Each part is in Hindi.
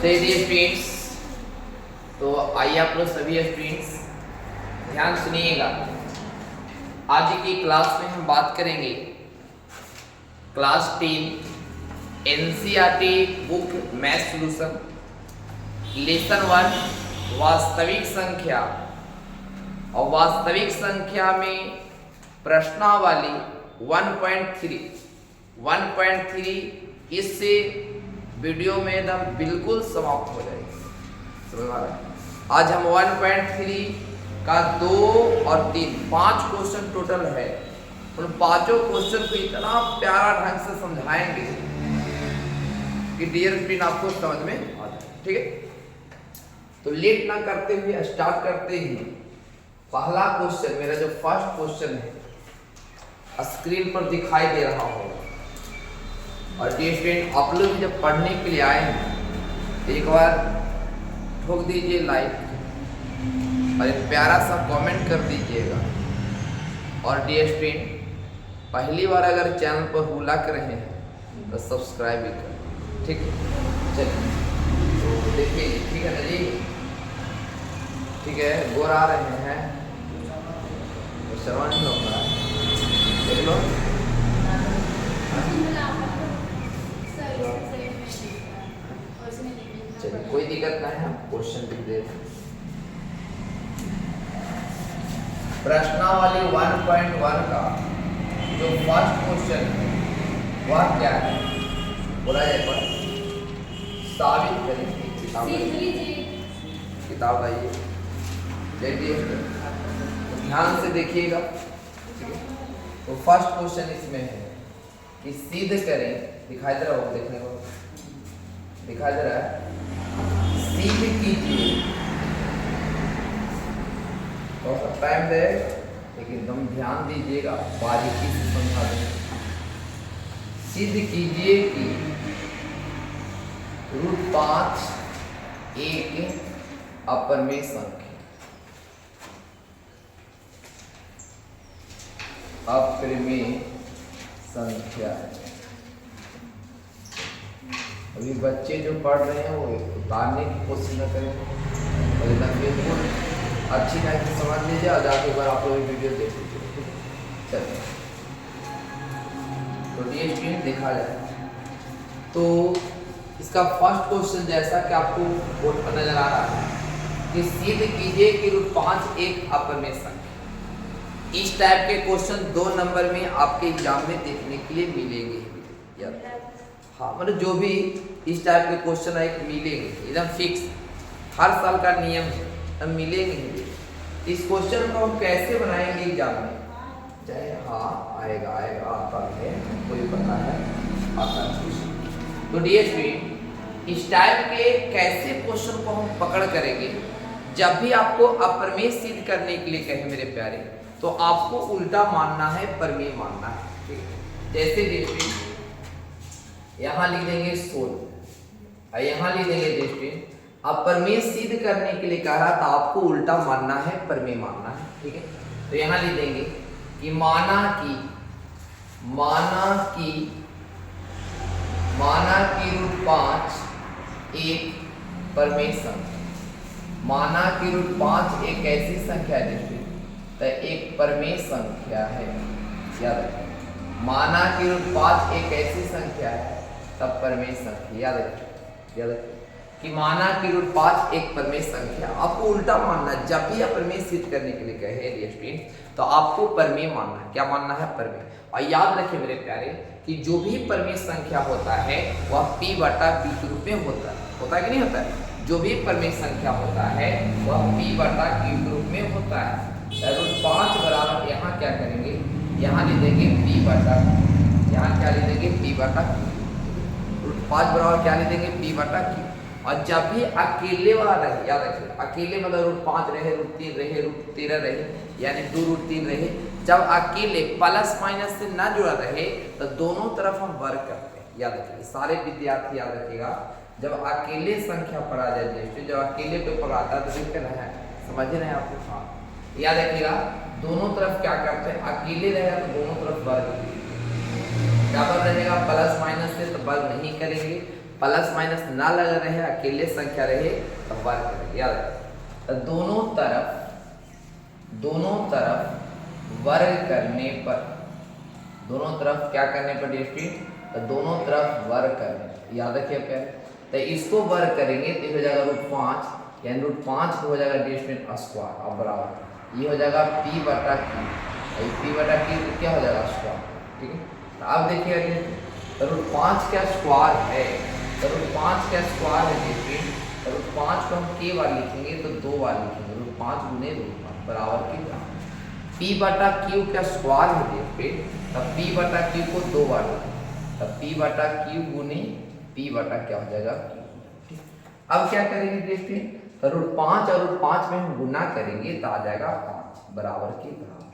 डियर स्टूडेंट्स, तो आइए आप लोग सभी स्टूडेंट्स ध्यान सुनिएगा। आज की क्लास में हम बात करेंगे class 10 NCERT book math solution lesson 1 वास्तविक संख्या। और वास्तविक संख्या में प्रश्नावली 1.3 इससे वीडियो में एकदम बिल्कुल समाप्त हो जाएगी। समझ आ रहा है? आज हम 1.3 का 2 और 3 5 क्वेश्चन टोटल है। उन पांचों क्वेश्चन को इतना प्यारा ढंग से समझाएंगे कि डियर फ्रेंड आपको समझ में आ जाए। ठीक है, तो लेट ना करते हुए स्टार्ट करते ही पहला क्वेश्चन, मेरा जो फर्स्ट क्वेश्चन है स्क्रीन पर दिखाई दे रहा होगा। और डियर फ्रेंड, आप लोग जब पढ़ने के लिए आए हैं तो एक बार ठोक दीजिए लाइक और एक प्यारा सा कमेंट कर दीजिएगा। और डियर फ्रेंड, पहली बार अगर चैनल पर हुला कर रहे हैं तो सब्सक्राइब भी करें। ठीक है, चलिए तो देखिए, ठीक है ना जी? ठीक है, गोर आ रहे हैं तो श्रवण नहीं होगा, देख लो। चलिए, कोई दिक्कत नहीं है, क्वेश्चन लिख दे। प्रश्नावली 1.1 का जो फर्स्ट क्वेश्चन है वह क्या है? बोला जाए पर साबित करेंगे। किताब लाइए, देखिए, ध्यान से देखिएगा। ठीक है, तो फर्स्ट क्वेश्चन इसमें है कि सिद्ध करें। दिखाई दे रहा होगा, देखने को दिखाई दे रहा है। सिद्ध कीजिए, थोड़ा टाइम दे लेकिन एकदम ध्यान दीजिएगा, बारीकी से समझा देंगे। सिद्ध कीजिए कि √5 एक अपरमेय संख्या। अपरमेय संख्या। अभी बच्चे जो पढ़ रहे हैं वो उतारने की कोशिश न करें और एकदम बिल्कुल अच्छी ढंग से समझ लीजिए और जाके एक बार आप लोग वीडियो देख लीजिए। चलिए, तो ये स्क्रीन देखा जाए तो इसका फर्स्ट क्वेश्चन जैसा कि आपको बोर्ड पर नजर आ रहा है कि सिद्ध कीजिए कि √5 एक अपरमेय संख्या। इस टाइप के क्वेश्चन 2 नंबर में आपके एग्जाम में देखने के लिए मिलेंगे। हाँ, मतलब जो भी इस टाइप के क्वेश्चन है मिलेंगे, एकदम फिक्स, हर साल का नियम है, अब मिलेंगे। इस क्वेश्चन को हम कैसे बनाएंगे एग्जाम में? चाहे हाँ आएगा आता है, कोई पता है आता है। तो डियर स्टूडेंट, इस टाइप के कैसे क्वेश्चन को हम पकड़ करेंगे? जब भी आपको अपरमेय सिद्ध करने के लिए कहे मेरे प्यारे, तो आपको उल्टा मानना है, परमेय मानना है। ठीक है, जैसे डियर यहाँ लिख देंगे 16 और यहाँ लिख देंगे डियर, अब परमेय सिद्ध करने के लिए कह रहा था आपको उल्टा मानना है, परमेय मानना है। ठीक है, तो यहाँ लिख देंगे कि माना कि √5 एक परमेय संख्या। माना कि √5 एक ऐसी संख्या है तो एक परमेय संख्या है। याद रखें, माना कि √5 एक ऐसी संख्या है तब परमेय संख्या। याद रखें कि माना कि √5 एक परमेय संख्या। आपको उल्टा मानना है, जब भी आप परमेय सिद्ध करने के लिए कहे डियर स्टूडेंट तो आपको परमेय मानना है। क्या मानना है? परमेय। और याद रखिए मेरे प्यारे कि जो भी परमेय संख्या होता है वह p/q के रूप में होता है कि नहीं होता है? जो भी परमेय संख्या होता है वह p/q के रूप में होता है। √5 बराबर यहाँ क्या करेंगे? यहाँ ले देंगे p/q। यहाँ क्या ले देंगे? p/q। √5 बराबर क्या ले देंगे? p/q। और जब भी अकेले वाला रहे, याद रखिए, अकेले मतलब √5 रहे, √3 रहे, √13 रहे, यानी 2√3 रहे, जब अकेले प्लस माइनस से ना जुड़ा रहे तो दोनों तरफ हम वर्ग करते हैं। याद रखिए, सारे विद्यार्थी याद रखिएगा, जब अकेले संख्या पढ़ा जाए, जब अकेले पे पढ़ाता है तो देख रहे हैं, समझ रहे हैं आप? हाँ, याद रखिएगा, दोनों तरफ क्या करते हैं? अकेले रहेगा तो दोनों तरफ वर्ग, डबल रहेगा प्लस माइनस से तो वर्ग नहीं करेंगे, प्लस माइनस ना लगा रहे, अकेले संख्या रहे तो वर्ग करेंगे। याद रखें, तो दोनों तरफ वर्ग करने पर, दोनों तरफ क्या करने पर डिस्ट्रीट, तो दोनों तरफ वर्ग करने, याद रखिए क्या, तो इसको वर्ग करेंगे तो हो जाएगा √5, यानी √5 हो जाएगा डिस्ट्रीट स्क्वायर। अब बराबर ये हो जाएगा p बटा q, p बटा q क्या हो जाएगा स्क्वायर। ठीक है, तो अब देखिएगा तो √5 क्या स्क्वायर है, तो √5 क्या स्क्वायर है देखिए, तो √5 को हम k बार लिखेंगे तो 2 बार लिखेंगे, √5 गुने √5 बराबर की p बटा q क्या स्क्वायर है देखिए, तब p बटा q को 2 बार लिखेंगे, तब p बटा q गुने p बटा क्या हो जाएगा q। अब क्या करेंगे देखिए, तो √5 और √5 में हम गुना करेंगे तो आ जाएगा 5 बराबर के बराबर,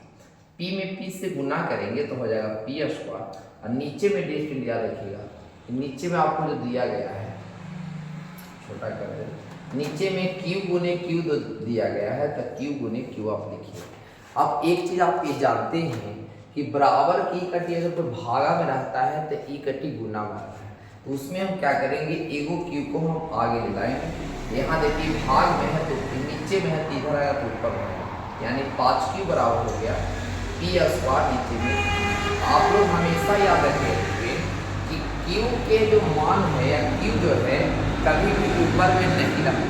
p में p से गुना करेंगे तो हो जाएगा p स्क्वायर, और नीचे में डिस्टेंस याद रखिएगा, नीचे में आपको जो दिया गया है, छोटा कर दे, नीचे में q गुने q दिया गया है, तो q गुने q आप लिखिए। अब एक चीज आप ये जानते हैं कि बराबर की इकट्ठी अगर कोई भागा में रहता है तो इकट्ठी गुना में रहता है, तो उसमें हम क्या करेंगे, एगो q को हम आगे ले लाएंगे। यहाँ देखिए भाग में है तो नीचे में है तो इधर आएगा तो ऊपर में, यानी 5q बराबर हो गया p स्क्वायर नीचे में। आप लोग हमेशा याद रखेंगे कि q के जो मान है या q जो है कभी भी ऊपर में नहीं रहता,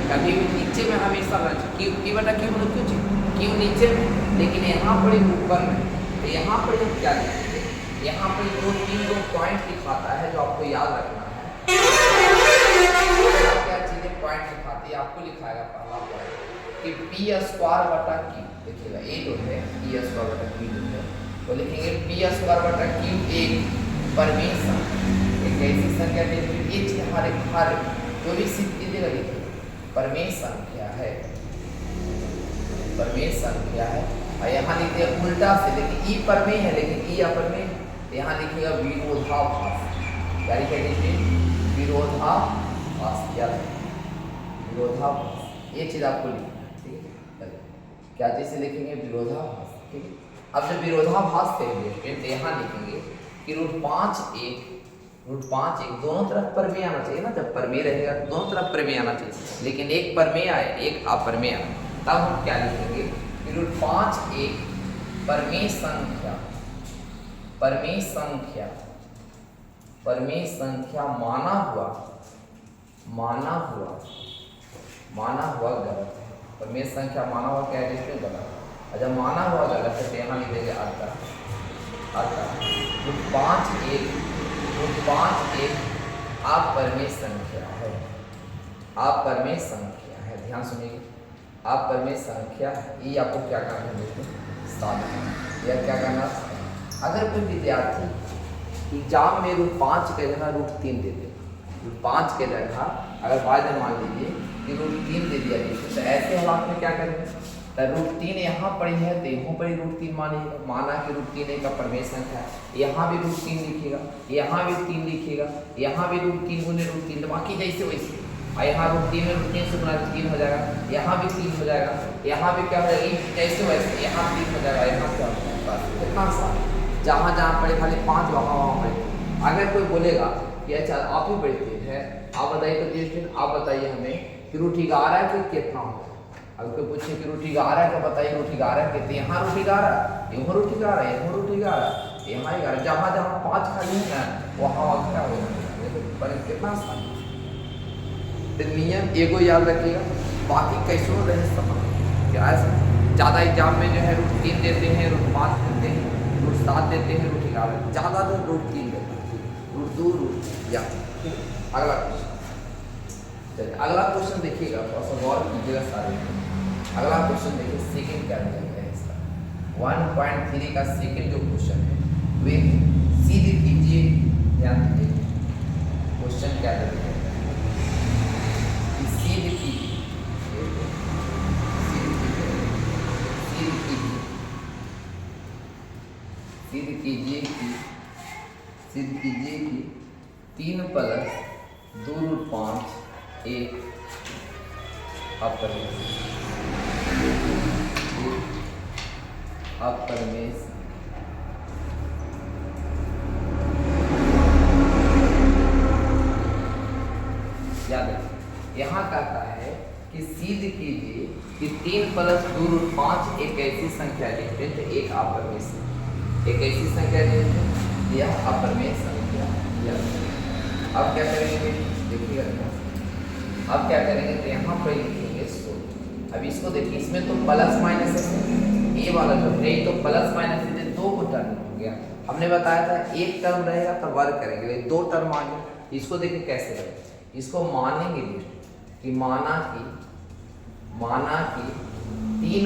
कभी भी नीचे में हमेशा रहता। q बटा q मतलब क्यों चाहिए, q नीचे में, लेकिन यहाँ पर ऊपर में, तो यहाँ पर हम क्या लिखेंगे, यहाँ पर 2-3 पॉइंट दिखाता है जो आपको याद रखना है। क्या चीजें पॉइंट दिखाती है, आपको लिखाएगा पहला पॉइंट कि p स्क्वायर बटा q, देखिएगा ये जो है p स्क्वायर बटा q जो है तो लिखेंगे p स्क्वायर बटा q एक परमेय संख्या, एक ऐसी संख्या जिसमें हर जो भी सिद्ध देगा लिखिए परमेय संख्या है, परमेय संख्या है। और यहाँ लिखते हैं उल्टा से, देखिए ई परमेय है लेकिन ई अपरमेय, यहाँ लिखिएगा विरोधाभास, क्या लिखेंगे विरोधाभास, याद विरोधाभास, ये चीज आपको लिखना है। ठीक है, क्या चीज से लिखेंगे विरोधाभास। ठीक है, अब जब विरोधाभास करेंगे तो यहाँ लिखेंगे कि √5 एक दोनों तरफ परमेय आना चाहिए ना, जब परमेय रहेगा तो दोनों तरफ परमेय आना चाहिए, लेकिन एक परमेय आए एक अपरमेय आए, तब हम क्या लिखेंगे कि √5 एक परमेय संख्या, परमेय संख्या, परमेय संख्या माना हुआ गलत है, परमेय संख्या माना हुआ क्या है गलत है। अच्छा माना हुआ गलत है तो यहाँ लिखेंगे आता √5 एक आप परमेय संख्या है, आप परमेय संख्या है, ध्यान सुनिए, आप परमेय संख्या है, ये आपको क्या करना है दोस्तों, साबित या क्या करना। अगर कोई विद्यार्थी एग्जाम में √5 के जगह √3 दे दे, √5 के जगह अगर बाद में मान लीजिए कि √3 दे दिया जाए तो ऐसे हालात में क्या करेंगे, तो √3 यहाँ पड़ी है तो यहाँ पर √3 मानिएगा, माना कि √3 एक परमेय संख्या है, यहाँ भी √3 लिखिएगा, यहाँ भी 3 लिखिएगा, यहाँ भी √3 गुने √3, बाकी जैसे वैसे, और यहाँ √3 में √3 से गुना 3 हो जाएगा, यहाँ भी 3 हो जाएगा, यहाँ भी क्या हो जाएगा जैसे वैसे, यहाँ 3 हो जाएगा, यहाँ क्या हो जाएगा, कितना सा जहाँ जहाँ पड़े खाली 5 वहाँ पड़े। अगर कोई बोलेगा कि अच्छा आप ही बड़े तेज है, आप बताइए तो डिस्टेंस आप बताइए हमें कि √11 के कितना होगा। अगर कोई पूछे कि √11 का बताइए, √11 कितने, यहाँ √11 यहाँ √11 यहाँ √11 यहाँ 11, जहाँ जहाँ 5 खाली है ना वहाँ क्या होगा, कितना आसान। नियम एगो याद रखिएगा, बाकी कैसे रहे समझ क्या है। ज़्यादा एग्जाम में जो है √3 देते हैं, √5 देते हैं, √7 देते हैं, √11 ज़्यादा तो √3 देते हैं, √2 या। अगला क्वेश्चन, चलिए अगला क्वेश्चन देखिएगा, थोड़ा सा गौर कीजिएगा सारे। अगला क्वेश्चन देखिए, सेकंड क्या दिया गया है इसका, 1.3 का सेकंड जो क्वेश्चन है वे सीधे कीजिए, ध्यान दीजिए क्वेश्चन क्या दिया है, सीधे कीजिए कि 3 + 2√5 एक अपरमेय 3 प्लस 2 रूट 5 एक ऐसी संख्या लिखते हैं, एक अपरमेय संख्या, एक ऐसी संख्या लिखते हैं, यह अपरमेय संख्या। अब क्या करेंगे देखिएगा, अब क्या करेंगे तो यहाँ पर लिखेंगे 16। अब इसको देखिए, इसमें तो प्लस माइनस है, ए वाला जो है तो प्लस माइनस है, दो को टर्म हो गया। हमने बताया था एक टर्म रहेगा तो वर्ग करेंगे, दो टर्म आ गया। इसको देखिए कैसे करें, इसको मानेंगे कि माना कि 3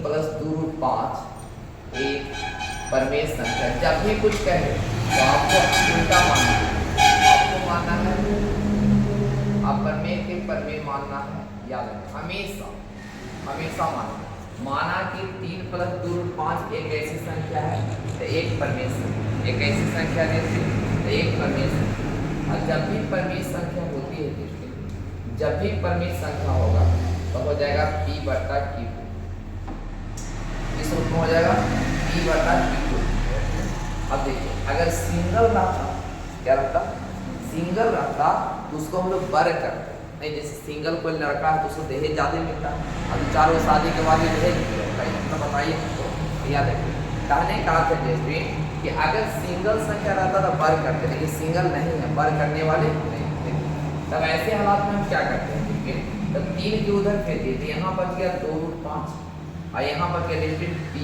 प्लस 2 रूट 5 एक परमेय संख्या। जब भी कुछ कहे तो आपको उल्टा मानना है, आपको मानना है अपरमेय के परमेय मानना है, याद रखें हमेशा हमेशा माना कि 3 प्लस 2 रूट 5 एक ऐसी संख्या है तो एक परमेय संख्या, एक ऐसी संख्या देती तो एक परमेय संख्या। और जब भी परमेय संख्या होती है, जब भी परमेय संख्या होगा तो हो जाएगा p बटा q, इस रूप में हो जाएगा p बटा q। अब देखिए अगर सिंगल रहता, क्या रहता, सिंगल रहता तो उसको हम लोग वर्ग करते नहीं, जैसे सिंगल कोई लड़का है तो उसको दहेज ज़्यादा मिलता है, अब 4 शादी के बाद दहेज मिलेगा, इतना बताइए हमको। याद रखिए कहने का अर्थ है जैसे कि अगर सिंगल संख्या रहता तो वर्ग करते, लेकिन सिंगल नहीं है, वर्ग करने वाले नहीं थे। तब ऐसे हालात में हम क्या करते हैं, ठीक है, तब 3 के उधर फेंक दिए तो यहाँ बच गया 2 रूट 5 और यहाँ बच गया डेल्टा p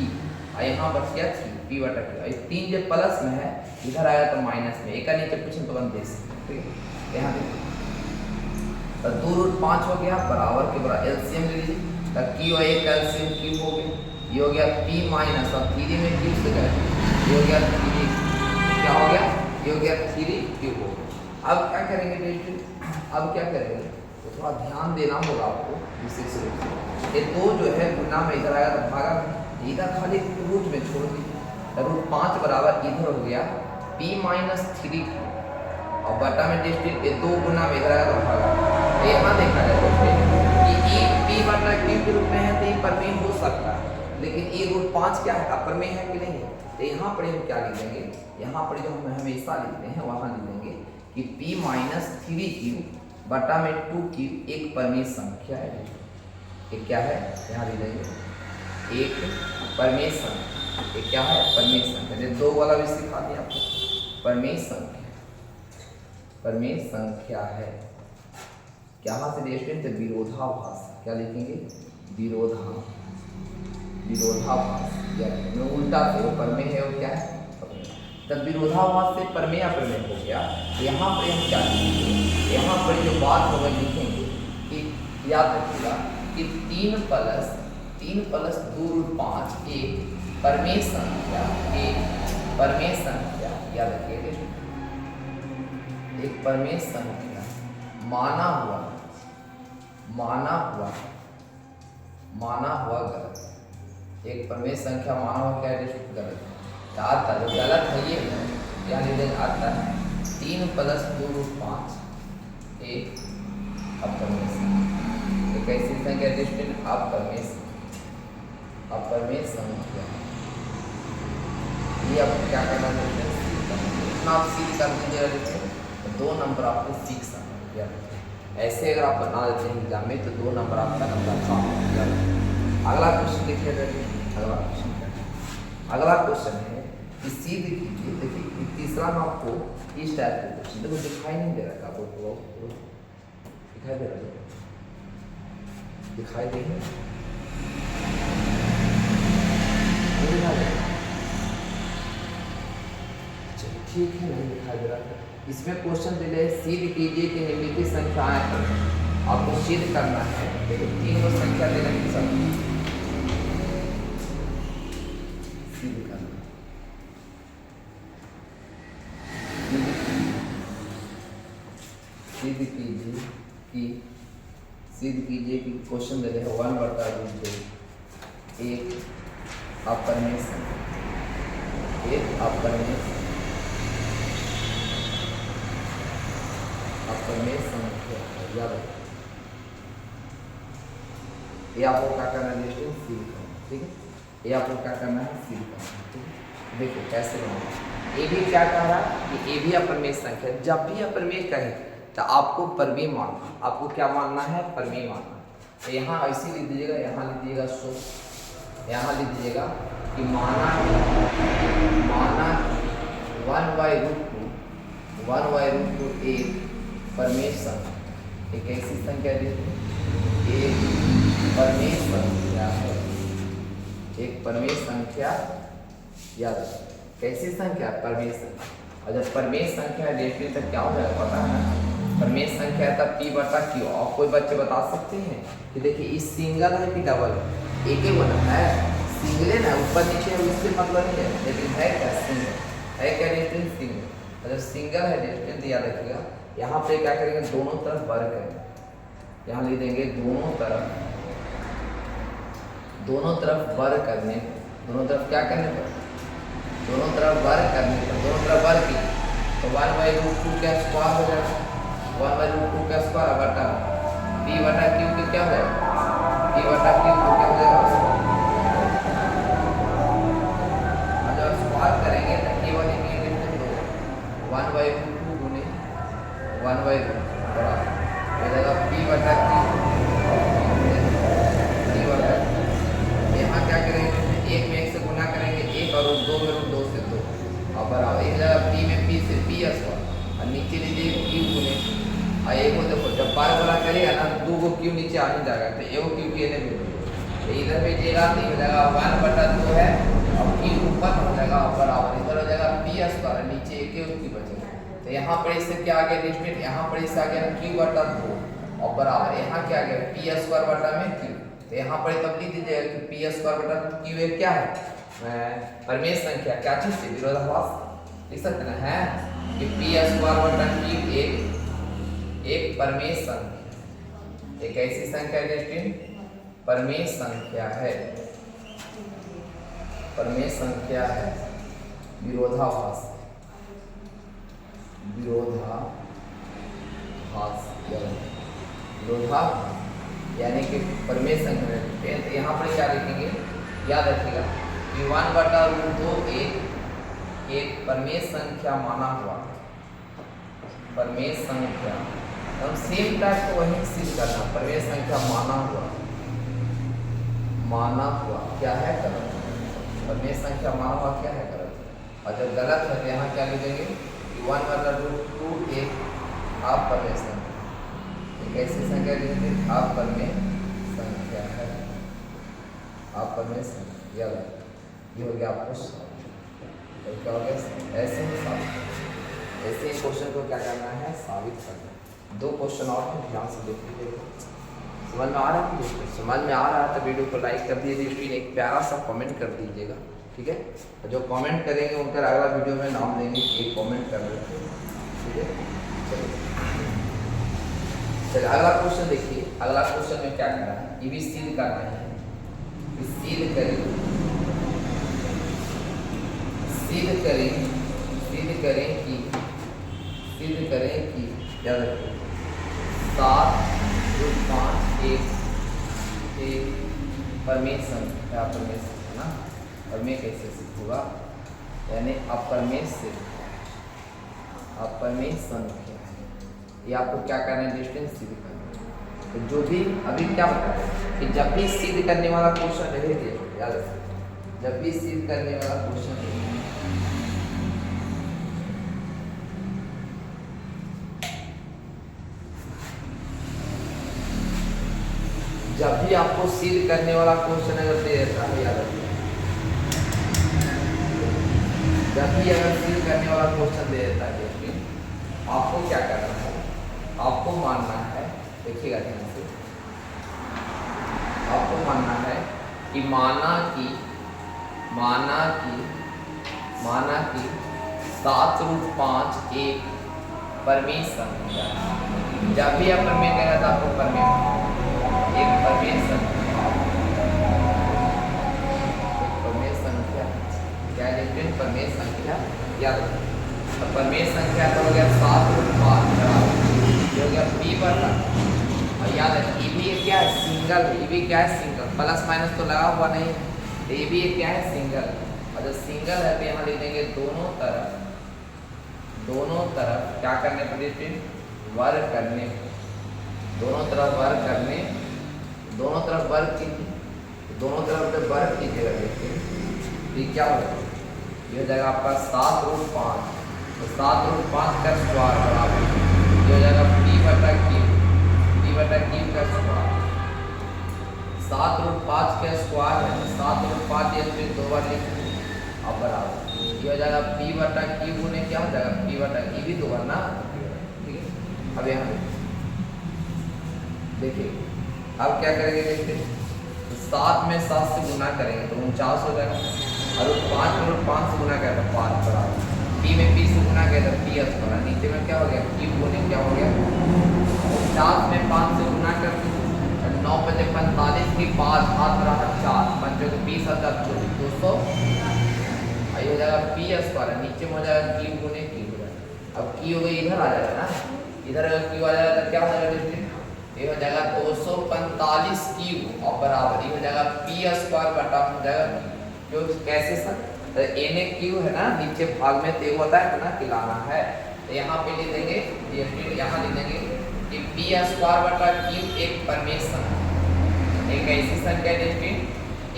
और यहाँ बच गया p बटा q। 3 जब प्लस में है इधर आएगा तो माइनस में, एक नीचे पूछे तो बन दे सकते, ठीक है। यहाँ देखिए तो 2 रूट 5 हो गया बराबर के बराबर, एलसीएम ले लीजिए तो q और एक एलसीएम q हो गया, ये हो गया p माइनस और 3 में q से गए, ये हो गया 3, क्या हो गया, ये हो गया 3q हो गया। अब क्या करेंगे बेटे, अब क्या करेंगे तो थोड़ा ध्यान देना होगा आपको विशेष रूप से। ये 2 जो है गुना में इधर आएगा तो भागा, इधर खाली रूट में छोड़ दीजिए, तो रूट 5 बराबर इधर हो गया p माइनस 3q और बटा में डिस्ट्रिक्ट, ये 2 गुना में इधर आएगा तो भागा। तो यहाँ देखा जाए कि e p बटा q के रूप में है तो ये परमेय हो सकता है, लेकिन ये रूट 5 क्या है, अपरमेय है कि नहीं। तो यहाँ पर हम क्या लिख देंगे, यहाँ पर जो हम हमेशा लिखते हैं वहाँ लिख देंगे कि p माइनस 3q बटा में 2q एक परमेय संख्या है। एक क्या है, यहाँ लिख देंगे एक परमेय संख्या, एक क्या है, परमेय संख्या। 2 वाला भी सिखा दिया आपको, परमेय संख्या, परमेय संख्या है। यहाँ से देखते हैं विरोधाभास, क्या लिखेंगे, विरोधाभास, या उल्टा से वो परमेय है वो क्या है, तब विरोधाभास से परमेय अपरमेय हो गया। यहाँ पर हम क्या लिखेंगे, यहाँ पर जो बात होगा लिखेंगे कि याद रखिएगा कि 3 प्लस 2 रूट 5 एक परमेय संख्या, एक परमेय संख्या, याद रखिए एक परमेय संख्या माना हुआ गलत, एक परमेय संख्या माना हुआ क्या है, गलत आता है, जो गलत है ये क्या लिखेंगे, आता है 3 प्लस 2 रूट 5 एक अपरमेय संख्या, एक ऐसी संख्या डिस्टिंक्ट अपरमेय संख्या। ये आपको क्या करना है, इतना आप सीख कर दीजिएगा, 2 नंबर आपको सीख सकते हैं। ऐसे अगर आप बना देते हैं एग्जाम में तो 2 नंबर आपका नंबर कम हो जाएगा। अगला क्वेश्चन देखिए, अगला क्वेश्चन है कि सीध कीजिए। देखिए तीसरा में आपको इस टाइप का क्वेश्चन, देखो दिखाई नहीं दे रहा आपको, दिखाई दे रहा है, दिखाई दे चलिए ठीक है, नहीं दिखाई दे रहा है। इसमें क्वेश्चन दिले सिद्ध कीजिए कि निम्नलिखित संख्याएं पर आपको सिद्ध करना है। देखो 3 संख्या दे रही सब सिद्ध करना, सिद्ध कीजिए कि क्वेश्चन दे रहे 1 बटा रूट 2 एक अपरमेय संख्या, एक अपरमेय संख्या, याद रखिए। ये आपको क्या करना है, सिद्ध करना, ठीक है। ये आपको क्या करना है, सिद्ध करना, ठीक है। देखो कैसे बनाओ, ए भी क्या कह रहा है कि ए भी अपरमेय संख्या। जब भी अपरमेय कहे तो आपको परमेय मानना, आपको क्या मानना है, परमेय मानना। तो यहाँ ऐसे लिख दीजिएगा, यहाँ लिख दीजिएगा सो, यहाँ लिख दीजिएगा कि माना 1/√2 एक परमेय संख्या, एक ऐसी संख्या एक परमेय संख्या है, एक परमेय संख्या याद रखिए। कैसी संख्या? परमेय संख्या। और जब परमेय संख्या डेरिवेटिव तक क्या हो जाएगा पता है? परमेय संख्या तब p/q। और कोई बच्चे बता सकते हैं कि देखिए इस सिंगल है कि डबल है? एक ही बना है, सिंगल ना, ऊपर नीचे है उससे मतलब नहीं है, लेकिन है क्या? सिंगल है क्या? Distance single. अगर सिंगल है डिस्टेंस याद रखिएगा, यहाँ पे क्या करेंगे? दोनों तरफ वर्ग करेंगे, यहाँ लिख देंगे दोनों तरफ वर्ग करने, दोनों तरफ क्या करने पर? दोनों तरफ वर्ग करने पर, दोनों तरफ वर्ग की तो 1/√2 का स्क्वायर हो जाएगा, 1/√2 का स्क्वायर बटा p/q के क्या हो जाएगा? p/q को क्या हो जाएगा? जब स्क्वायर करेंगे तो केवल इंटीग्रेशन हो जाएगा 1/√2 गुने 1/√2 बराबर हो जाएगा p/q। यहाँ क्या करेंगे? एक में एक से गुना करेंगे, एक और दो में दो से दो, और बराबर एक जगह p में p से p स्क्वायर, और नीचे लीजिए q गुने, और एक को देखो जब बार बड़ा करेगा ना दो को q नीचे आ ही जाएगा, तो एक q भी इधर भेजिएगा, तो इधर भेजिएगा तो हो जाएगा 1/2 है, और q ऊपर हो जाएगा बराबर, इधर हो जाएगा p स्क्वायर, नीचे एक q बचेगा। तो यहाँ पर इससे क्या आ गया डिस्टेंस? यहाँ पर इससे आ गया q/2 और बराबर यहाँ क्या आ गया? p स्क्वायर बटा में q। तो यहाँ पर तब लिख दीजिएगा कि p स्क्वायर बटा q एक क्या है? परमेय संख्या। क्या चीज से? विरोधाभास लिख सकते ना है कि p स्क्वायर बटा q एक परमेय संख्या, एक ऐसी संख्या है परमेय संख्या है, परमेय संख्या है विरोधाभास, यानी कि परमेय संख्या। यहाँ पर क्या लिखेंगे? याद रखिएगा कि 1/√2 एक परमेय संख्या माना हुआ, परमेय संख्या हम सेम टाइप को वही सिद्ध करना, परमेय संख्या माना हुआ क्या है? गलत। परमेय संख्या माना हुआ क्या है? गलत। और जब गलत है तो यहाँ क्या लिखेंगे कि 1/√2 एक आप परमेय संख्या, एक ऐसी संख्या जिसकी आप परमेय संख्या है, आप परमेय संख्या याद रखिए। ये हो गया आपको तो क्या हो गया? ऐसे ही क्वेश्चन को क्या करना है? साबित करना है। दो क्वेश्चन और हैं, ध्यान से देख लीजिएगा। समझ में आ रहा है? समझ में आ रहा है तो वीडियो को लाइक कर दीजिए, एक प्यारा सा कमेंट कर दीजिएगा, ठीक है? जो कमेंट करेंगे उनका अगला वीडियो में नाम देंगे कि कमेंट कर रहे थे, ठीक है? चलिए अगला क्वेश्चन देखिए। अगला क्वेश्चन में क्या करना है? ये भी सिद्ध करना है। सिद्ध करें कि क्या रखें? 7/5 एक परमेय संख्या, परमेय संख्या ना, परमेय कैसे सिद्ध होगा? यानी अपरमेय संख्या, ये आपको क्या करना है? डिस्टेंस सिद्ध करना है। तो जो भी अभी क्या बताया कि जब भी सिद्ध करने वाला क्वेश्चन रहेगा, याद रखिए, जब भी सिद्ध करने वाला क्वेश्चन रहेगा, जब भी आपको सिद्ध करने वाला क्वेश्चन अगर दे देता है, याद रखिए, जब भी अगर सिद्ध करने वाला क्वेश्चन दे देता है, आपको क्या करना है? आपको मानना है, देखिएगा ध्यान से, आपको मानना है कि माना कि 7/5 एक परमेय संख्या। जब भी आप परमेय कह रहा था आपको परमेय एक परमेय संख्या क्या है? परमेय संख्या याद रखिए। तो परमेय संख्या तो हो गया 7/5 हो गया p/, और याद रखिए ये भी क्या है? सिंगल है। ये भी क्या है? सिंगल। प्लस माइनस तो लगा हुआ नहीं है, तो ये भी क्या है? सिंगल। और जब सिंगल है तो यहाँ लिख देंगे दोनों तरफ क्या करने पर? वर्ग करने, दोनों तरफ वर्ग करने दोनों तरफ वर्ग कीजिए, दोनों तरफ जब वर्ग कीजिएगा देखिए तो ये क्या हो जाएगा, ये हो जाएगा आपका 7√5, तो 7√5 का स्क्वायर बराबर ये हो जाएगा p/q का स्क्वायर। 7√5 का स्क्वायर है, 7√5 ये फिर 2 बार लिख अब बराबर ये हो जाएगा p/q गुने क्या हो जाएगा p/q भी 2 बार ना, ठीक है। अब यहाँ देखिए अब क्या करेंगे देखिए, तो 7 में 7 से गुना करेंगे तो 49 हो जाएगा, और 5 में 5 से गुना करें तो 5 बराबर p में p से गुना करें तो p बराबर नीचे में क्या हो गया q गुने क्या हो गया 49 में 5 से गुना करते 9 × 5 = 45 की 5 हाथ रहा 4 5 को 20 और 4 200 आई हो जाएगा p स्क्वायर, नीचे में हो जाएगा q गुने q हो जाएगा। अब q हो गई इधर आ जाएगा ना, इधर अगर q आ जाएगा तो क्या हो जाएगा देखिए ये हो जाएगा 245 q और बराबर ये हो जाएगा p स्क्वायर बटा हो जाएगा जो कैसे सर तो n q है ना नीचे भाग में तो होता है ना खिलाना है, तो यहाँ पे लिख देंगे ये फिर यहाँ लिख देंगे कि p स्क्वायर बटा q एक परमेय संख्या, एक ऐसी संख्या जिसकी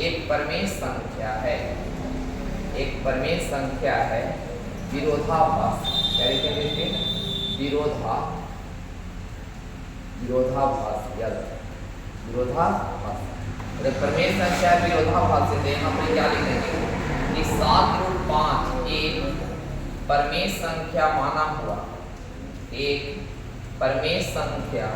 एक परमेय संख्या है, एक परमेय संख्या है विरोधाभास, क्या लिखेंगे विरोधाभास याद विरोधाभास, अगर परमेय संख्या विरोधाभास से यहाँ पर क्या लिखेंगे कि 7√5 एक परमेय संख्या माना हुआ, एक परमेय संख्या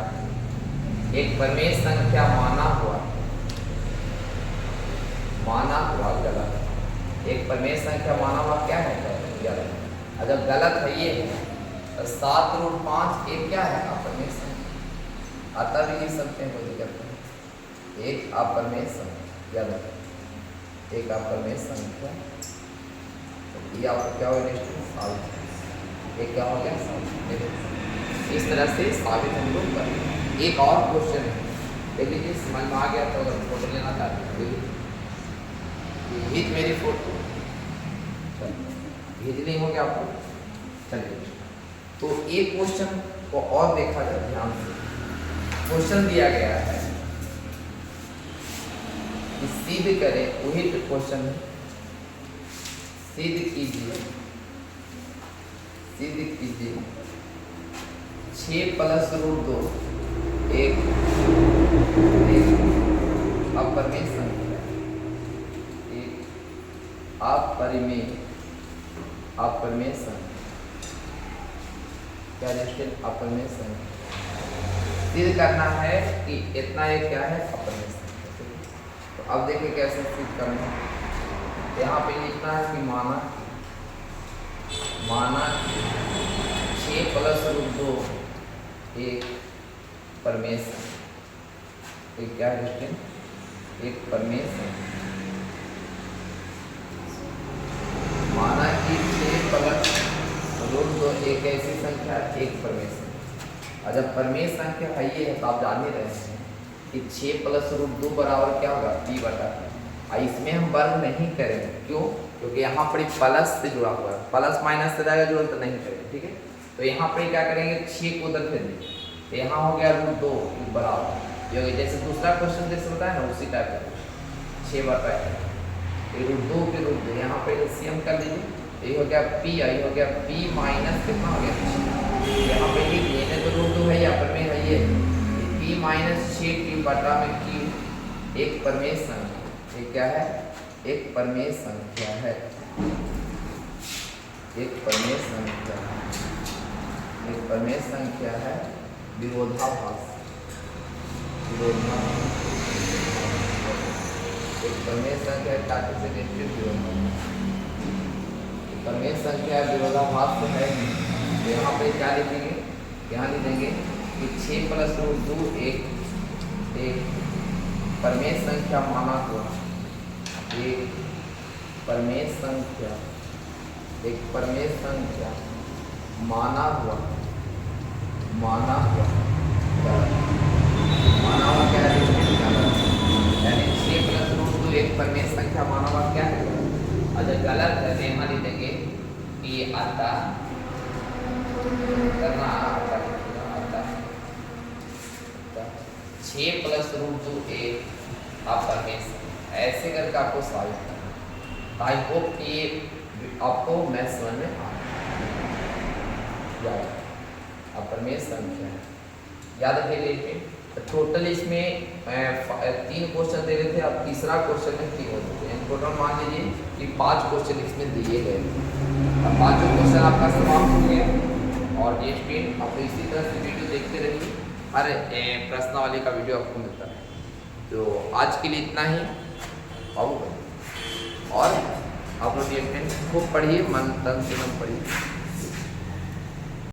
माना हुआ गलत, एक परमेय संख्या माना हुआ क्या है गलत, अगर गलत है ये तो 7√5 एक क्या है अपरमेय संख्या, आता भी लिख सकते हैं कोई दिक्कत नहीं, एक अपरमेय संख्या याद रखें, एक अपरमेय संख्या ये आपको क्या हो गया एक क्या हो गया इस तरह से साबित हम लोग करें। एक और क्वेश्चन है देख लीजिए समझ में आ गया तो अगर फोटो लेना चाहते हैं हित मेरी फोटो हित नहीं हो गया आपको चलिए, तो एक क्वेश्चन को और देखा जाए ध्यान से, क्वेश्चन दिया गया है कि सिद्ध करें, वही क्वेश्चन है सिद्ध कीजिए 6 + √2 एक अपरमेय संख्या, एक अपरमेय संख्या क्या लिखते अपरमेय संख्या सिद्ध करना है कि इतना एक क्या है अपरमेय संख्या। तो अब देखिए कैसे सिद्ध करना है, यहाँ पे लिखना है कि माना 6 + √2 एक परमेय संख्या, एक क्या है एक परमेय संख्या, माना कि 6 + √2 एक ऐसी संख्या एक परमेय संख्या, और जब परमेय संख्या है ये है तो आप जान ही रहे हैं कि 6 + √2 बराबर क्या होगा p/q, इसमें हम वर्ग नहीं करेंगे क्यों, क्योंकि यहाँ पर प्लस से जुड़ा हुआ है, प्लस माइनस से जाएगा जुड़ा तो नहीं करेंगे, ठीक है। तो यहाँ पर क्या करेंगे 6 को उधर फेंक देंगे तो यहाँ हो गया √2 बराबर ये जैसे दूसरा क्वेश्चन जैसे होता है ना उसी टाइप का 6 √2 के √2 यहाँ पे एलसीएम कर लीजिए ये हो गया p, ये हो गया p माइनस कितना हो गया यहाँ पे लिखिए तो √2 है यहाँ पर में है ये p - 6q बटा में q एक परमेय संख्या, ये क्या है एक परमेय संख्या है, एक परमेय संख्या, एक परमेय संख्या है विरोधाभास, एक परमेय संख्या ताकि से निश्चित विरोधाभास, परमेय संख्या विरोधाभास तो है तो यहाँ पे क्या लिखेंगे, यहाँ लिखेंगे कि 6 + √2 एक परमेय संख्या माना हुआ, एक परमेय संख्या माना हुआ क्या है यानी 6 + √2 एक परमेय संख्या माना हुआ क्या है, अगर गलत है तो यहाँ लिखेंगे कि ये आता करना आता 6 6 प्लस रूट 2 एक अपरमेय संख्या, ऐसे करके आपको सॉल्व करना। आई होप कि ये आपको मैथ समझ में आ याद अपरमेय संख्या है, याद रखिए। टोटल इसमें 3 क्वेश्चन दे रहे थे, अब तीसरा क्वेश्चन में 3 हो चुके हैं। टोटल मान लीजिए कि 5 क्वेश्चन इसमें दिए गए थे। अब 5 क्वेश्चन आपका समाप्त हो गया। और ये स्टूडेंट आप इसी तरह से वीडियो देखते रहिए, हर प्रश्नावली का वीडियो आपको मिलता है। तो आज के लिए इतना ही, और आप लोग ये खूब पढ़िए, मन तन से मन पढ़िए।